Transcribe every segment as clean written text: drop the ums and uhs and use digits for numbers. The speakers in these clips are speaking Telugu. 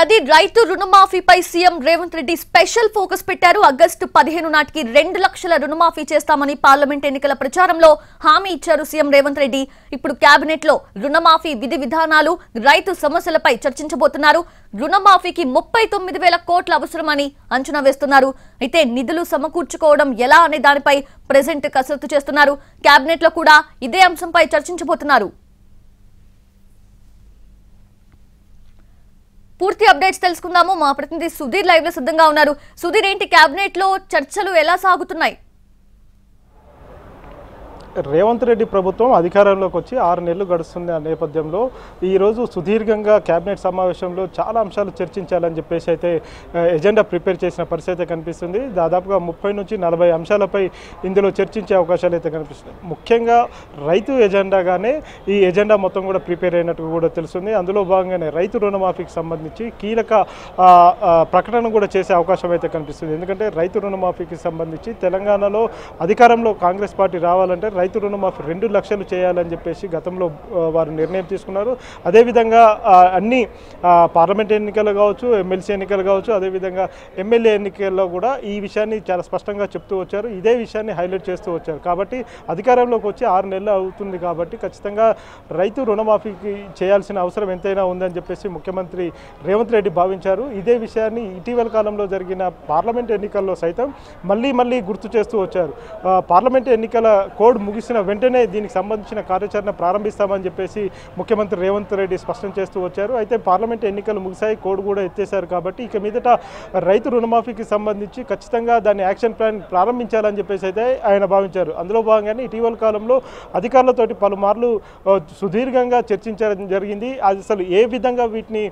అది రైతు రుణమాఫీపై CM Revanth Reddy special focus పెట్టారు. ఆగస్టు 15 నాటికి 2 లక్షల రుణమాఫీ చేస్తామని పార్లమెంట్ ఎన్నికల ప్రచారంలో హామీ ఇచ్చారు సీఎం రేవంత్ రెడ్డి. ఇప్పుడు కేబినెట్ లో రుణమాఫీ విధి విధానాలు, రైతు సమస్యలపై చర్చించబోతున్నారు. రుణమాఫీకి 39,000 కోట్ల అవసరమని అంచనా వేస్తున్నారు. అయితే నిధులు సమకూర్చుకోవడం ఎలా అనే దానిపై ప్రెజెంట్ కసరత్తు చేస్తున్నారు. కేబినెట్ లో కూడా ఇదే అంశంపై చర్చించబోతున్నారు. పూర్తి అప్డేట్స్ తెలుసుకుందాము. మా ప్రతినిధి సుధీర్ లైవ్ లో సిద్ధంగా ఉన్నారు. సుధీర్, ఏంటి కేబినెట్ లో చర్చలు ఎలా సాగుతున్నాయి? రేవంత్ రెడ్డి ప్రభుత్వం అధికారంలోకి వచ్చి 6 నెలలు గడుస్తుంది. ఆ నేపథ్యంలో ఈరోజు సుదీర్ఘంగా కేబినెట్ సమావేశంలో చాలా అంశాలు చర్చించాలని చెప్పేసి అయితే ఎజెండా ప్రిపేర్ చేసిన పరిస్థితి కనిపిస్తుంది. దాదాపుగా 30 నుంచి 40 అంశాలపై ఇందులో చర్చించే అవకాశాలు అయితే కనిపిస్తున్నాయి. ముఖ్యంగా రైతు ఎజెండాగానే ఈ ఎజెండా మొత్తం కూడా ప్రిపేర్ అయినట్టు కూడా తెలుస్తుంది. అందులో భాగంగానే రైతు రుణమాఫీకి సంబంధించి కీలక ప్రకటన కూడా చేసే అవకాశం అయితే కనిపిస్తుంది. ఎందుకంటే రైతు రుణమాఫీకి సంబంధించి తెలంగాణలో అధికారంలో కాంగ్రెస్ పార్టీ రావాలంటే రైతు రుణమాఫీ 2 లక్షలు చేయాలని చెప్పేసి గతంలో వారు నిర్ణయం తీసుకున్నారు. అదేవిధంగా అన్ని పార్లమెంట్ ఎన్నికలు కావచ్చు, ఎమ్మెల్సీ ఎన్నికలు కావచ్చు, అదేవిధంగా ఎమ్మెల్యే ఎన్నికల్లో కూడా ఈ విషయాన్ని చాలా స్పష్టంగా చెప్తూ వచ్చారు. ఇదే విషయాన్ని హైలైట్ చేస్తూ వచ్చారు. కాబట్టి అధికారంలోకి వచ్చి 6 నెలలు అవుతుంది కాబట్టి ఖచ్చితంగా రైతు రుణమాఫీకి చేయాల్సిన అవసరం ఎంతైనా ఉందని చెప్పేసి ముఖ్యమంత్రి రేవంత్ రెడ్డి భావించారు. ఇదే విషయాన్ని ఇటీవల కాలంలో జరిగిన పార్లమెంట్ ఎన్నికల్లో సైతం మళ్ళీ గుర్తు చేస్తూ వచ్చారు. పార్లమెంట్ ఎన్నికల కోడ్ ముగిసిన వెంటనే దీనికి సంబంధించిన కార్యాచరణ ప్రారంభిస్తామని చెప్పేసి ముఖ్యమంత్రి రేవంత్ రెడ్డి స్పష్టం చేస్తూ వచ్చారు. అయితే పార్లమెంట్ ఎన్నికలు ముగిసాయి, కోడ్ కూడా ఎత్తేశారు. కాబట్టి ఇక మీదట రైతు రుణమాఫీకి సంబంధించి ఖచ్చితంగా దాన్ని యాక్షన్ ప్లాన్ ప్రారంభించాలని చెప్పేసి అయితే ఆయన భావించారు. అందులో భాగంగానే ఇటీవల కాలంలో అధికారులతోటి పలుమార్లు సుదీర్ఘంగా చర్చించడం జరిగింది. అసలు ఏ విధంగా వీటిని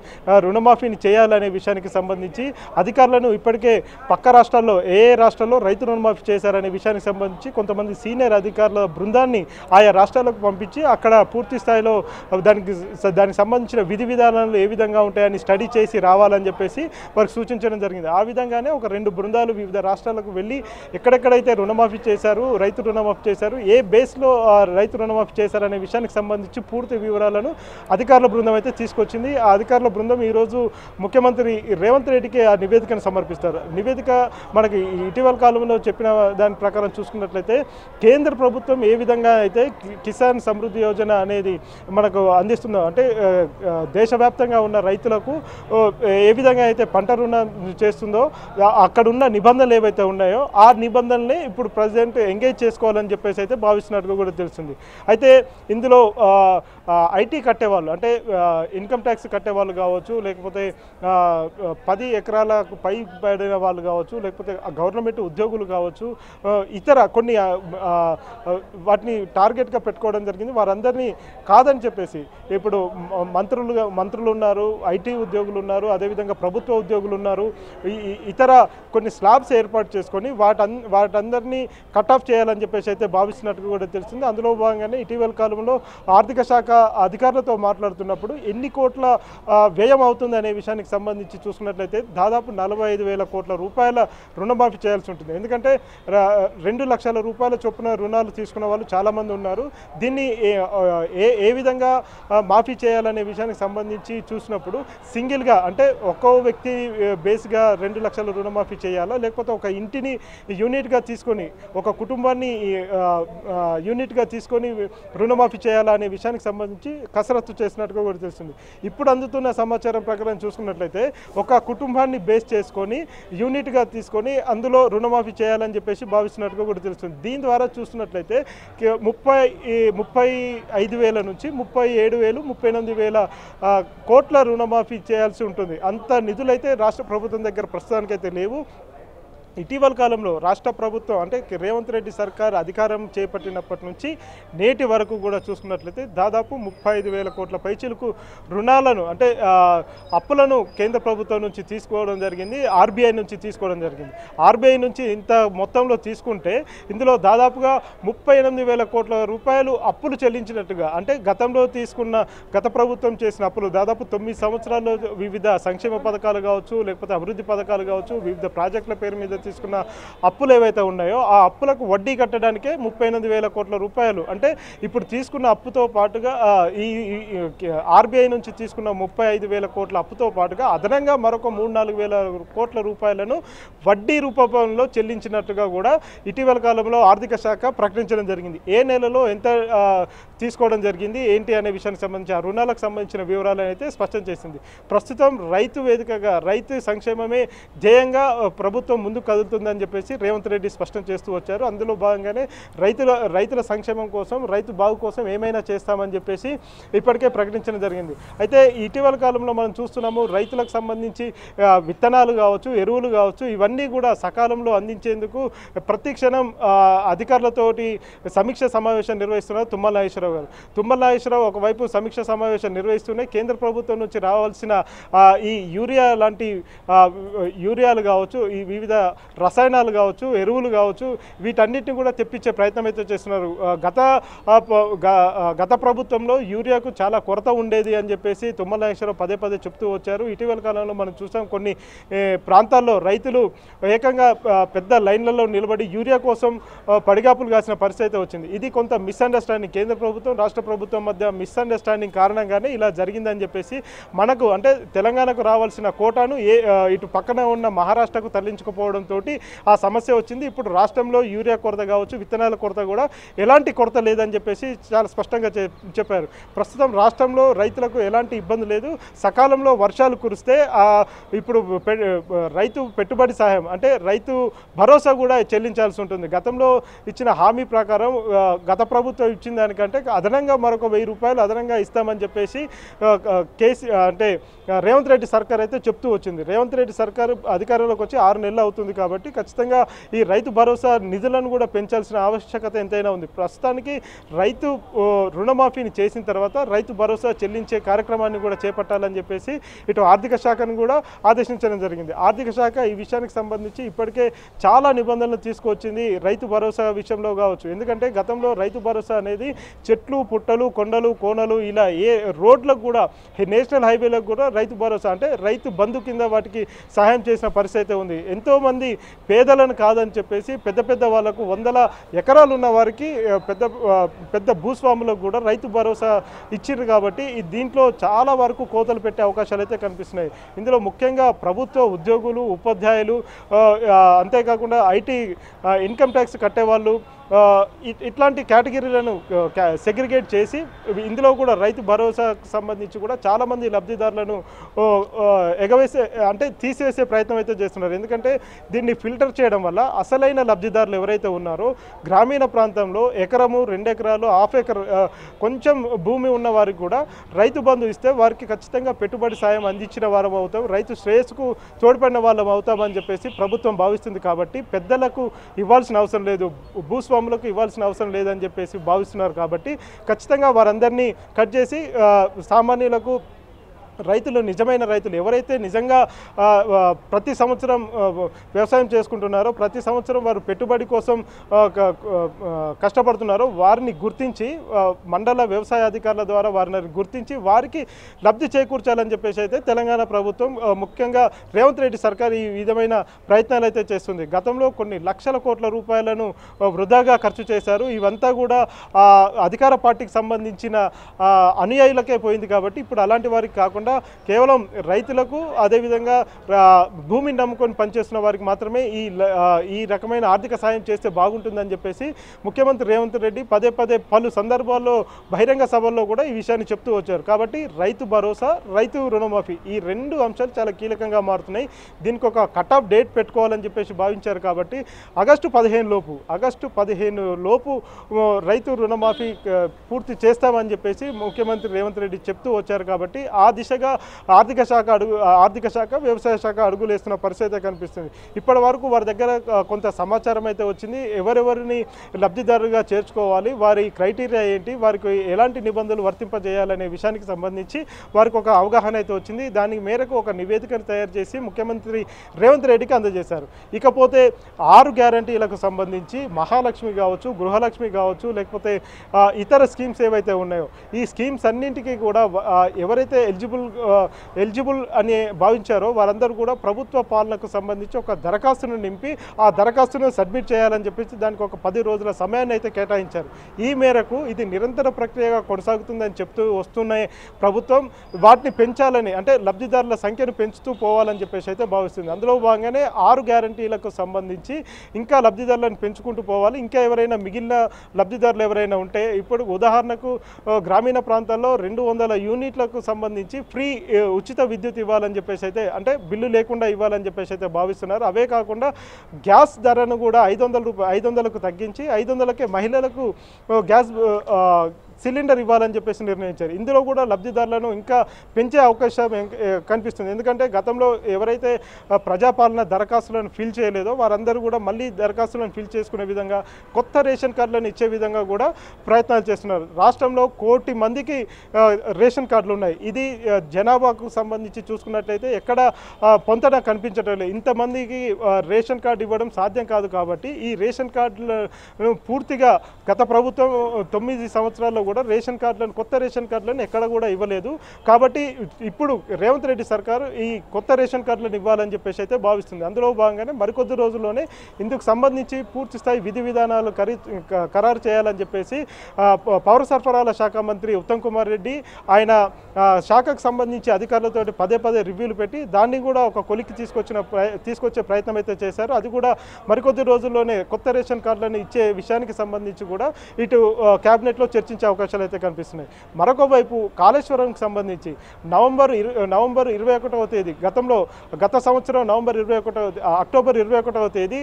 రుణమాఫీని చేయాలనే విషయానికి సంబంధించి అధికారులను ఇప్పటికే పక్క రాష్ట్రాల్లో ఏ రాష్ట్రాల్లో రైతు రుణమాఫీ చేశారనే విషయానికి సంబంధించి కొంతమంది సీనియర్ అధికారుల బృందాన్ని ఆయా రాష్ట్రాలకు పంపించి అక్కడ పూర్తి స్థాయిలో దానికి సంబంధించిన విధి విధానాలు ఏ విధంగా ఉంటాయని స్టడీ చేసి రావాలని చెప్పేసి వారికి సూచించడం జరిగింది. ఆ విధంగానే ఒక 2 బృందాలు వివిధ రాష్ట్రాలకు వెళ్ళి ఎక్కడెక్కడైతే రుణమాఫీ చేశారు, రైతు రుణమాఫీ చేశారు, ఏ బేస్లో రైతు రుణమాఫీ చేశారనే విషయానికి సంబంధించి పూర్తి వివరాలను అధికారుల బృందం అయితే తీసుకొచ్చింది. ఆ అధికారుల బృందం ఈరోజు ముఖ్యమంత్రి రేవంత్ రెడ్డికి ఆ నివేదికను సమర్పిస్తారు. నివేదిక మనకి ఇటీవల కాలంలో చెప్పిన దాని ప్రకారం చూసుకున్నట్లయితే కేంద్ర ప్రభుత్వం ఏ విధంగా అయితే కిసాన్ సమృద్ధి యోజన అనేది మనకు అందిస్తుందో, అంటే దేశవ్యాప్తంగా ఉన్న రైతులకు ఏ విధంగా అయితే పంట రుణం చేస్తుందో అక్కడున్న నిబంధనలు ఏవైతే ఉన్నాయో ఆ నిబంధనల్ని ఇప్పుడు ప్రజెంట్ ఎంగేజ్ చేసుకోవాలని చెప్పేసి అయితే భావిస్తున్నట్టుగా కూడా తెలుస్తుంది. అయితే ఇందులో ఐటీ కట్టేవాళ్ళు, అంటే ఇన్కమ్ ట్యాక్స్ కట్టేవాళ్ళు కావచ్చు, లేకపోతే 10 ఎకరాలకు పైబడిన వాళ్ళు కావచ్చు, లేకపోతే గవర్నమెంట్ ఉద్యోగులు కావచ్చు, ఇతర కొన్ని వాటిని టార్గెట్గా పెట్టుకోవడం జరిగింది. వారందరినీ కాదని చెప్పేసి ఇప్పుడు మంత్రులు ఉన్నారు, ఐటీ ఉద్యోగులు ఉన్నారు, అదేవిధంగా ప్రభుత్వ ఉద్యోగులు ఉన్నారు, ఇతర కొన్ని స్లాబ్స్ ఏర్పాటు చేసుకొని వాటందరినీ కట్ ఆఫ్ చేయాలని చెప్పేసి అయితే భావిస్తున్నట్టుగా కూడా తెలిసింది. అందులో భాగంగానే ఇటీవల కాలంలో ఆర్థిక శాఖ అధికారులతో మాట్లాడుతున్నప్పుడు ఎన్ని కోట్ల వ్యయం అవుతుంది అనే విషయానికి సంబంధించి చూసుకున్నట్లయితే దాదాపు 45,000 కోట్ల రూపాయల రుణమాఫీ చేయాల్సి ఉంటుంది. ఎందుకంటే 2 లక్షల రూపాయల చొప్పున రుణాలు తీసుకున్న వాళ్ళు చాలామంది ఉన్నారు. దీన్ని ఏ విధంగా మాఫీ చేయాలనే విషయానికి సంబంధించి చూసినప్పుడు సింగిల్గా, అంటే ఒక్కో వ్యక్తి బేస్గా 2 లక్షల రుణమాఫీ చేయాలా, లేకపోతే ఒక ఇంటిని యూనిట్గా తీసుకొని ఒక కుటుంబాన్ని యూనిట్గా తీసుకొని రుణమాఫీ చేయాలా అనే విషయానికి సంబంధించి కసరత్తు చేసినట్టుగా కూడా తెలుస్తుంది. ఇప్పుడు అందుతున్న సమాచారం ప్రకారం చూసుకున్నట్లయితే ఒక కుటుంబాన్ని బేస్ చేసుకొని యూనిట్గా తీసుకొని అందులో రుణమాఫీ చేయాలని చెప్పేసి భావిస్తున్నట్టుగా కూడా తెలుస్తుంది. దీని ద్వారా చూస్తున్నట్లయితే 35,000 నుంచి 37,000, 38,000 కోట్ల రుణమాఫీ చేయాల్సి ఉంటుంది. అంత నిధులైతే రాష్ట్ర ప్రభుత్వం దగ్గర ప్రస్తుతానికైతే లేవు. ఇటీవల కాలంలో రాష్ట్ర ప్రభుత్వం, అంటే రేవంత్ రెడ్డి సర్కార్ అధికారం చేపట్టినప్పటి నుంచి నేటి వరకు కూడా చూసుకున్నట్లయితే దాదాపు 35,000 కోట్ల పైచిలకు రుణాలను, అంటే అప్పులను కేంద్ర ప్రభుత్వం నుంచి తీసుకోవడం జరిగింది, ఆర్బీఐ నుంచి తీసుకోవడం జరిగింది. ఆర్బీఐ నుంచి ఇంత మొత్తంలో తీసుకుంటే ఇందులో దాదాపుగా 38,000 కోట్ల రూపాయలు అప్పులు చెల్లించినట్టుగా, అంటే గత ప్రభుత్వం చేసిన అప్పులు దాదాపు 9 సంవత్సరాల్లో వివిధ సంక్షేమ పథకాలు కావచ్చు, లేకపోతే అభివృద్ధి పథకాలు కావచ్చు, వివిధ ప్రాజెక్టుల పేరు మీద తీసుకున్న అప్పులు ఏవైతే ఉన్నాయో ఆ అప్పులకు వడ్డీ కట్టడానికే 38,000 కోట్ల రూపాయలు, అంటే ఇప్పుడు తీసుకున్న అప్పుతో పాటుగా ఈ ఆర్బీఐ నుంచి తీసుకున్న 35,000 కోట్ల అప్పుతో పాటుగా అదనంగా మరొక 3-4,000 కోట్ల రూపాయలను వడ్డీ రూపంలో చెల్లించినట్టుగా కూడా ఇటీవల కాలంలో ఆర్థిక శాఖ ప్రకటించడం జరిగింది. ఏ నెలలో ఎంత తీసుకోవడం జరిగింది ఏంటి అనే విషయానికి సంబంధించి ఆ రుణాలకు సంబంధించిన వివరాలను అయితే స్పష్టం చేసింది. ప్రస్తుతం రైతు వేదికగా రైతు సంక్షేమమే ధ్యేయంగా ప్రభుత్వం ముందుకు కదులుతుందని చెప్పేసి రేవంత్ రెడ్డి స్పష్టం చేస్తూ వచ్చారు. అందులో భాగంగానే రైతుల సంక్షేమం కోసం, రైతు బాగు కోసం ఏమైనా చేస్తామని చెప్పేసి ఇప్పటికే ప్రకటించడం జరిగింది. అయితే ఇటీవల కాలంలో మనం చూస్తున్నాము రైతులకు సంబంధించి విత్తనాలు కావచ్చు, ఎరువులు కావచ్చు, ఇవన్నీ కూడా సకాలంలో అందించేందుకు ప్రతి క్షణం అధికారులతోటి సమీక్ష సమావేశం నిర్వహిస్తున్నారు తుమ్మల నాగేశ్వరరావు గారు. తుమ్మల నాగేశ్వరరావు ఒకవైపు సమీక్ష సమావేశం నిర్వహిస్తూనే కేంద్ర ప్రభుత్వం నుంచి రావాల్సిన ఈ యూరియాలు కావచ్చు, ఈ వివిధ రసాయనాలు కావచ్చు, ఎరువులు కావచ్చు, వీటన్నిటిని కూడా తెప్పించే ప్రయత్నం అయితే చేస్తున్నారు. గత ప్రభుత్వంలో యూరియాకు చాలా కొరత ఉండేది అని చెప్పేసి తుమ్మల నాగేశ్వరరావు పదే పదే చెప్తూ వచ్చారు. ఇటీవల కాలంలో మనం చూసాం కొన్ని ప్రాంతాల్లో రైతులు ఏకంగా పెద్ద లైన్లలో నిలబడి యూరియా కోసం పడిగాపులు కాసిన పరిస్థితి వచ్చింది. ఇది కొంత మిస్అండర్స్టాండింగ్, కేంద్ర ప్రభుత్వం రాష్ట్ర ప్రభుత్వం మధ్య మిస్అండర్స్టాండింగ్ కారణంగానే ఇలా జరిగిందని చెప్పేసి మనకు అంటే తెలంగాణకు రావాల్సిన కోటాను ఇటు పక్కన ఉన్న మహారాష్ట్రకు తరలించుకుపోవడంతో ఆ సమస్య వచ్చింది. ఇప్పుడు రాష్ట్రంలో యూరియా కొరత కావచ్చు, విత్తనాల కొరత కూడా ఎలాంటి కొరత లేదని చెప్పేసి చాలా స్పష్టంగా చెప్పారు. ప్రస్తుతం రాష్ట్రంలో రైతులకు ఎలాంటి ఇబ్బంది లేదు. సకాలంలో వర్షాలు కురిస్తే ఇప్పుడు రైతు పెట్టుబడి సహాయం అంటే రైతు భరోసా కూడా చెల్లించాల్సి ఉంటుంది. గతంలో ఇచ్చిన హామీ ప్రకారం గత ప్రభుత్వం ఇచ్చిన దానికంటే అదనంగా మరొక 1,000 రూపాయలు అదనంగా ఇస్తామని చెప్పేసి అంటే రేవంత్ రెడ్డి సర్కార్ అయితే చెప్తూ వచ్చింది. రేవంత్ రెడ్డి సర్కారు అధికారంలోకి వచ్చి 6 నెలలు అవుతుంది కాబట్టి ఖచ్చితంగా ఈ రైతు భరోసా నిధులను కూడా పెంచాల్సిన ఆవశ్యకత ఎంతైనా ఉంది. ప్రస్తుతానికి రైతు రుణమాఫీని చేసిన తర్వాత రైతు భరోసా చెల్లించే కార్యక్రమాన్ని కూడా చేపట్టాలని చెప్పేసి ఇటు ఆర్థిక శాఖను కూడా ఆదేశించడం జరిగింది. ఆర్థిక శాఖ ఈ విషయానికి సంబంధించి ఇప్పటికే చాలా నిబంధనలు తీసుకొచ్చింది రైతు భరోసా విషయంలో కావచ్చు. ఎందుకంటే గతంలో రైతు భరోసా అనేది చెట్లు, పుట్టలు, కొండలు, కోనలు ఇలా ఏ రోడ్లకు కూడా నేషనల్ హైవేలకు కూడా రైతు భరోసా అంటే రైతు బంధు కింద వాటికి సహాయం చేసిన పరిస్థితి ఉంది. ఎంతోమంది పేదలను కాదని చెప్పేసి పెద్ద పెద్ద వాళ్ళకు 100 ఎకరాలు ఉన్న వారికి పెద్ద భూస్వాములకు కూడా రైతు భరోసా ఇచ్చిండ్రు కాబట్టి దీంట్లో చాలా వరకు కోతలు పెట్టే అవకాశాలు అయితే కనిపిస్తున్నాయి. ఇందులో ముఖ్యంగా ప్రభుత్వ ఉద్యోగులు, ఉపాధ్యాయులు, అంతేకాకుండా ఐటీ ఇన్కమ్ ట్యాక్స్ కట్టేవాళ్ళు ఇట్లాంటి కేటగిరీలను సెగ్రిగేట్ చేసి ఇందులో కూడా రైతు భరోసాకు సంబంధించి కూడా చాలామంది లబ్ధిదారులను ఎగవేసే అంటే తీసివేసే ప్రయత్నం అయితే చేస్తున్నారు. ఎందుకంటే దీన్ని ఫిల్టర్ చేయడం వల్ల అసలైన లబ్ధిదారులు ఎవరైతే ఉన్నారో గ్రామీణ ప్రాంతంలో ఎకరము, 2 ఎకరాలు, హాఫ్ ఎకర్ కొంచెం భూమి ఉన్న వారికి కూడా రైతు బంధు ఇస్తే వారికి ఖచ్చితంగా పెట్టుబడి సాయం అందించిన వారం అవుతాం, రైతు శ్రేయస్సుకు తోడ్పడిన వాళ్ళం అవుతామని చెప్పేసి ప్రభుత్వం భావిస్తుంది. కాబట్టి పెద్దలకు ఇవ్వాల్సిన అవసరం లేదు, భూస్వాములకు ఇవ్వాల్సిన అవసరం లేదని చెప్పేసి భావిస్తున్నారు. కాబట్టి ఖచ్చితంగా వారందరినీ కట్ చేసి సామాన్యులకు రైతులు, నిజమైన రైతులు ఎవరైతే నిజంగా ప్రతి సంవత్సరం వ్యవసాయం చేసుకుంటున్నారో, ప్రతి సంవత్సరం వారు పెట్టుబడి కోసం కష్టపడుతున్నారో వారిని గుర్తించి మండల వ్యవసాయ అధికారుల ద్వారా వారిని గుర్తించి వారికి లబ్ధి చేకూర్చాలని చెప్పేసి అయితే తెలంగాణ ప్రభుత్వం ముఖ్యంగా రేవంత్ రెడ్డి సర్కార్ ఈ విధమైన ప్రయత్నాలు అయితే చేస్తుంది. గతంలో కొన్ని లక్షల కోట్ల రూపాయలను వృధాగా ఖర్చు చేశారు. ఇవంతా కూడా అధికార పార్టీకి సంబంధించిన అనుయాయులకే పోయింది. కాబట్టి ఇప్పుడు అలాంటి వారికి కాకుండా కేవలం రైతులకు, అదేవిధంగా భూమిని నమ్ముకొని పనిచేస్తున్న వారికి మాత్రమే ఈ రకమైన ఆర్థిక సాయం చేస్తే బాగుంటుందని చెప్పేసి ముఖ్యమంత్రి రేవంత్ రెడ్డి పదే పదే పలు సందర్భాల్లో బహిరంగ సభల్లో కూడా ఈ విషయాన్ని చెప్తూ వచ్చారు. కాబట్టి రైతు భరోసా, రైతు రుణమాఫీ ఈ 2 అంశాలు చాలా కీలకంగా మారుతున్నాయి. దీనికి ఒక కట్ ఆఫ్ డేట్ పెట్టుకోవాలని చెప్పేసి భావించారు. కాబట్టి ఆగస్టు 15 లోపు రైతు రుణమాఫీ పూర్తి చేస్తామని చెప్పేసి ముఖ్యమంత్రి రేవంత్ రెడ్డి చెప్తూ వచ్చారు. కాబట్టి ఆ దిశగా ఆర్థిక శాఖ, వ్యవసాయ శాఖ అడుగులేస్తున్న పరిస్థితి కనిపిస్తుంది. ఇప్పటి వరకు వారి దగ్గర కొంత సమాచారం అయితే వచ్చింది. ఎవరెవరిని లబ్ధిదారుగా చేర్చుకోవాలి, వారి క్రైటీరియా ఏంటి, వారికి ఎలాంటి నిబంధనలు వర్తింపజేయాలనే విషయానికి సంబంధించి వారికి ఒక అవగాహన అయితే వచ్చింది. దాని మేరకు ఒక నివేదికను తయారు చేసి ముఖ్యమంత్రి రేవంత్ రెడ్డికి అందజేశారు. ఇకపోతే 6 గ్యారంటీలకు సంబంధించి మహాలక్ష్మి కావచ్చు, గృహలక్ష్మి కావచ్చు, లేకపోతే ఇతర స్కీమ్స్ ఏవైతే ఉన్నాయో ఈ స్కీమ్స్ అన్నింటికీ కూడా ఎవరైతే ఎలిజిబుల్ ఎలిజిబుల్ అని భావించారో వారందరూ కూడా ప్రభుత్వ పాలనకు సంబంధించి ఒక దరఖాస్తును నింపి ఆ దరఖాస్తును సబ్మిట్ చేయాలని చెప్పేసి దానికి ఒక 10 రోజుల సమయాన్ని అయితే కేటాయించారు. ఈ మేరకు ఇది నిరంతర ప్రక్రియగా కొనసాగుతుందని చెప్తూ వస్తున్న ప్రభుత్వం వాటిని పెంచాలని, అంటే లబ్ధిదారుల సంఖ్యను పెంచుతూ పోవాలని చెప్పేసి అయితే భావిస్తుంది. అందులో భాగంగానే 6 గ్యారంటీలకు సంబంధించి ఇంకా లబ్ధిదారులను పెంచుకుంటూ పోవాలి. ఇంకా ఎవరైనా మిగిలిన లబ్ధిదారులు ఎవరైనా ఉంటే, ఇప్పుడు ఉదాహరణకు గ్రామీణ ప్రాంతాల్లో 200 యూనిట్లకు సంబంధించి ఫ్రీ ఉచిత విద్యుత్ ఇవ్వాలని చెప్పేసి అయితే, అంటే బిల్లు లేకుండా ఇవ్వాలని చెప్పేసి అయితే భావిస్తున్నారు. అవే కాకుండా గ్యాస్ ధరను కూడా 500కు తగ్గించి 500కే మహిళలకు గ్యాస్ సిలిండర్ ఇవ్వాలని చెప్పేసి నిర్ణయించారు. ఇందులో కూడా లబ్ధిదారులను ఇంకా పెంచే అవకాశం కనిపిస్తుంది. ఎందుకంటే గతంలో ఎవరైతే ప్రజాపాలన దరఖాస్తులను ఫిల్ చేయలేదో వారందరూ కూడా మళ్ళీ దరఖాస్తులను ఫిల్ చేసుకునే విధంగా, కొత్త రేషన్ కార్డులను ఇచ్చే విధంగా కూడా ప్రయత్నాలు చేస్తున్నారు. రాష్ట్రంలో 1 కోటి మందికి రేషన్ కార్డులు ఉన్నాయి. ఇది జనాభాకు సంబంధించి చూసుకున్నట్లయితే ఎక్కడ పొంతన కనిపించడం లేదు. ఇంతమందికి రేషన్ కార్డు ఇవ్వడం సాధ్యం కాదు. కాబట్టి ఈ రేషన్ కార్డులను పూర్తిగా గత ప్రభుత్వం 9 సంవత్సరాల్లో కూడా రేషన్ కార్డులను, కొత్త రేషన్ కార్డులను ఎక్కడ కూడా ఇవ్వలేదు. కాబట్టి ఇప్పుడు రేవంత్ రెడ్డి సర్కారు ఈ కొత్త రేషన్ కార్డులను ఇవ్వాలని చెప్పేసి అయితే భావిస్తుంది. అందులో భాగంగానే మరికొద్ది రోజుల్లోనే ఇందుకు సంబంధించి పూర్తి స్థాయి విధి విధానాలు ఖరారు చేయాలని చెప్పేసి పౌర సరఫరాల శాఖ మంత్రి ఉత్తమ్ కుమార్ రెడ్డి ఆయన శాఖకు సంబంధించి అధికారులతో పదే రివ్యూలు పెట్టి దాన్ని కూడా ఒక కొలిక్కి తీసుకొచ్చే ప్రయత్నం అయితే చేశారు. అది కూడా మరికొద్ది రోజుల్లోనే కొత్త రేషన్ కార్డులను ఇచ్చే విషయానికి సంబంధించి కూడా ఇటు క్యాబినెట్లో చర్చించే అవకాశాలు అయితే కనిపిస్తున్నాయి. మరొక వైపు కాళేశ్వరంకి సంబంధించి నవంబర్ 21వ తేదీ, గత సంవత్సరం అక్టోబర్ 21వ తేదీ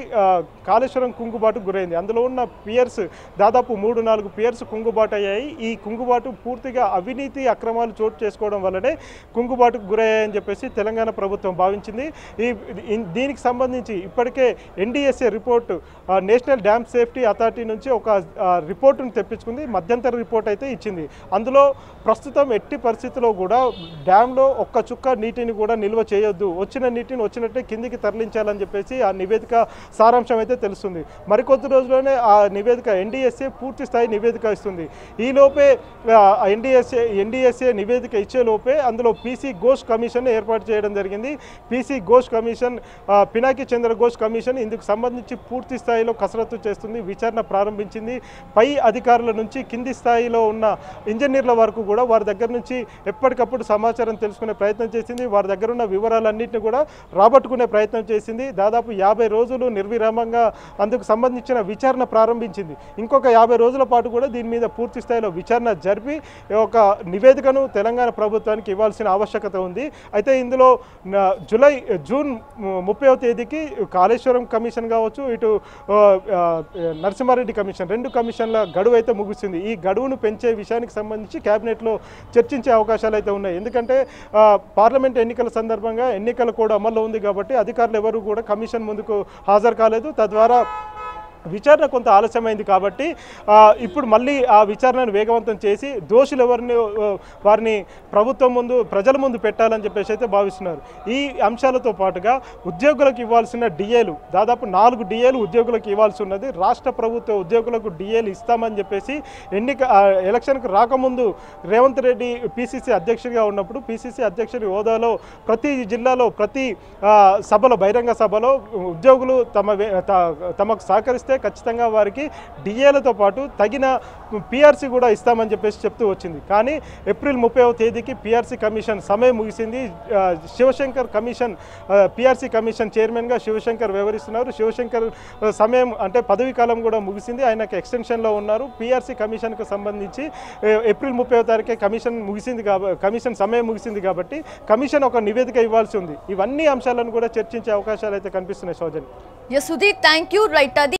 కాళేశ్వరం కుంగుబాటుకు గురైంది. అందులో ఉన్న పియర్స్ దాదాపు 3-4 పియర్స్ కుంగుబాటు అయ్యాయి. ఈ కుంగుబాటు పూర్తిగా అవినీతి అక్రమాలు చోటు చేసుకోవడం వల్లనే కుంగుబాటుకు గురయ్యాయని చెప్పేసి తెలంగాణ ప్రభుత్వం భావించింది. దీనికి సంబంధించి ఇప్పటికే NDSA report, national dam safety authority నుంచి ఒక రిపోర్టును తెప్పించుకుంది. మధ్యంతర రిపోర్ట్ అయితే ఇచ్చింది. అందులో ప్రస్తుతం ఎట్టి పరిస్థితుల్లో కూడా డ్యాంలో ఒక్క చుక్క నీటిని కూడా నిల్వ చేయొద్దు, వచ్చిన నీటిని వచ్చినట్టే కిందికి తరలించాలని చెప్పేసి ఆ నివేదిక సారాంశం అయితే తెలుస్తుంది. మరికొద్ది రోజుల్లోనే ఆ నివేదిక NDSA పూర్తి స్థాయి నివేదిక ఇస్తుంది. ఈలోపే NDSA నివేదిక ఇచ్చే లోపే అందులో PC ఘోష్ కమిషన్ ఏర్పాటు చేయడం జరిగింది. PC ఘోష్ కమిషన్, పినాకి చంద్ర ఘోష్ కమిషన్ ఇందుకు సంబంధించి పూర్తి స్థాయిలో కసరత్తు చేస్తుంది, విచారణ ప్రారంభించింది. పై అధికారుల నుంచి కింది స్థాయిలో ఉన్న ఇంజనీర్ల వరకు కూడా వారి దగ్గర నుంచి ఎప్పటికప్పుడు సమాచారం తెలుసుకునే ప్రయత్నం చేసింది. వారి దగ్గర ఉన్న వివరాలన్నింటినీ కూడా రాబట్టుకునే ప్రయత్నం చేసింది. దాదాపు 50 రోజులు నిర్విరామంగా అందుకు సంబంధించిన విచారణ ప్రారంభించింది. ఇంకొక 50 రోజుల పాటు కూడా దీని మీద పూర్తి స్థాయిలో విచారణ జరిపి ఒక నివేదికను తెలంగాణ ప్రభుత్వానికి ఇవ్వాల్సిన ఆవశ్యకత ఉంది. అయితే ఇందులో జూన్ 30వ తేదీకి కాళేశ్వరం కమిషన్ కావచ్చు, ఇటు నరసింహారెడ్డి కమిషన్, 2 కమిషన్ల గడువు అయితే ముగిసింది. ఈ గడువును పెంచే విషయానికి సంబంధించి క్యాబినెట్లో చర్చించే అవకాశాలు అయితే ఉన్నాయి. ఎందుకంటే పార్లమెంట్ ఎన్నికల సందర్భంగా ఎన్నికల కోడ్ అమల్లో ఉంది కాబట్టి అధికారులు ఎవరు కూడా కమిషన్ ముందుకు హాజరు కాలేదు. తద్వారా విచారణ కొంత ఆలస్యమైంది. కాబట్టి ఇప్పుడు మళ్ళీ ఆ విచారణను వేగవంతం చేసి దోషులు వారిని ప్రభుత్వం ముందు, ప్రజల ముందు పెట్టాలని చెప్పేసి అయితే భావిస్తున్నారు. ఈ అంశాలతో పాటుగా ఉద్యోగులకు ఇవ్వాల్సిన డిఏలు, దాదాపు 4 డిఏలు ఉద్యోగులకు ఇవ్వాల్సి ఉన్నది. రాష్ట్ర ప్రభుత్వ ఉద్యోగులకు డిఏలు ఇస్తామని చెప్పేసి ఎలక్షన్కు రాకముందు రేవంత్ రెడ్డి PCC అధ్యక్షుడిగా ఉన్నప్పుడు PCC అధ్యక్షుడి హోదాలో ప్రతి జిల్లాలో, ప్రతి సభలో, బహిరంగ సభలో ఉద్యోగులు తమకు సహకరిస్తే ఖచ్చితంగా వారికి డిఏలతో పాటు తగిన PRC కూడా ఇస్తామని చెప్పేసి చెప్తూ వచ్చింది. కానీ ఏప్రిల్ 30వ తేదీకి PRC కమిషన్ సమయం ముగిసింది. శివశంకర్ కమిషన్, PRC కమిషన్ చైర్మన్గా శివశంకర్ వ్యవహరిస్తున్నారు. శివశంకర్ సమయం అంటే పదవీ కాలం కూడా ముగిసింది, ఆయనకు ఎక్స్టెన్షన్లో ఉన్నారు. PRC కమిషన్కు సంబంధించి ఏప్రిల్ 30వ తారీఖే కమిషన్ సమయం ముగిసింది కాబట్టి కమిషన్ ఒక నివేదిక ఇవ్వాల్సి ఉంది. ఇవన్నీ అంశాలను కూడా చర్చించే అవకాశాలు అయితే కనిపిస్తున్నాయి. Soujanya. Sudheer, thank you. Right, అది